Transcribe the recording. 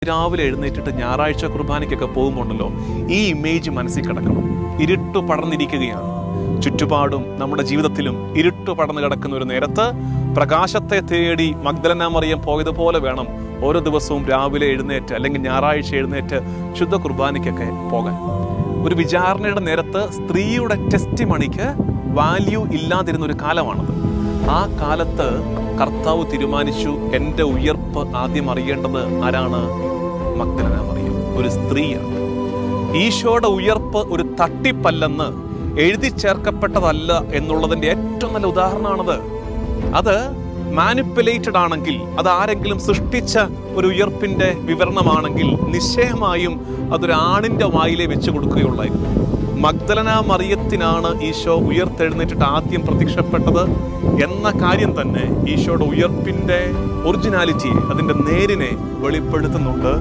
രാവിലെ എഴുന്നേറ്റിട്ട് ഞായറാഴ്ച കുർബാനയ്ക്കൊക്കെ പോകുമ്പോണ്ടല്ലോ, ഈ ഇമേജ് മനസ്സിൽ കിടക്കണം. ഇരുട്ട് പടർന്നിരിക്കുകയാണ് ചുറ്റുപാടും, നമ്മുടെ ജീവിതത്തിലും ഇരുട്ട് പടർന്നു കിടക്കുന്ന ഒരു നേരത്ത് പ്രകാശത്തെ തേടി മഗ്ദലന മറിയം പോയതുപോലെ വേണം ഓരോ ദിവസവും രാവിലെ എഴുന്നേറ്റ് അല്ലെങ്കിൽ ഞായറാഴ്ച എഴുന്നേറ്റ് ശുദ്ധ കുർബാനയ്ക്കൊക്കെ പോകാൻ. ഒരു വിചാരണയുടെ നേരത്ത് സ്ത്രീയുടെ ടെസ്റ്റിമണിക്ക് വാല്യൂ ഇല്ലാതിരുന്ന ഒരു കാലമാണത്. ആ കാലത്ത് കർത്താവ് തീരുമാനിച്ചു, എൻ്റെ ഉയർപ്പ് ആദ്യം അറിയേണ്ടത് ആരാണ്? മഗ്ദലന മറിയം, ഒരു സ്ത്രീയാണ്. ഈശോയുടെ ഉയർപ്പ് ഒരു തട്ടിപ്പല്ലെന്ന് എഴുതി ചേർക്കപ്പെട്ടതല്ല എന്നുള്ളതിൻ്റെ ഏറ്റവും നല്ല ഉദാഹരണമാണത്. അത് മാനിപ്പുലേറ്റഡ് ആണെങ്കിൽ, അത് ആരെങ്കിലും സൃഷ്ടിച്ച ഒരു ഉയർപ്പിന്റെ വിവരണമാണെങ്കിൽ നിശ്ചയമായും അതൊരു ആണിന്റെ വായിലെ വെച്ച് കൊടുക്കുകയുള്ളായിരുന്നു. മഗ്ദലന മറിയത്തിനാണ് ഈശോ ഉയർത്തെഴുന്നേറ്റിട്ട് ആദ്യം പ്രത്യക്ഷപ്പെട്ടത് എന്ന കാര്യം തന്നെ ഈശോയുടെ ഉയർപ്പിന്റെ ഒറിജിനാലിറ്റിയെ, അതിന്റെ നേരിനെ വെളിപ്പെടുത്തുന്നുണ്ട്.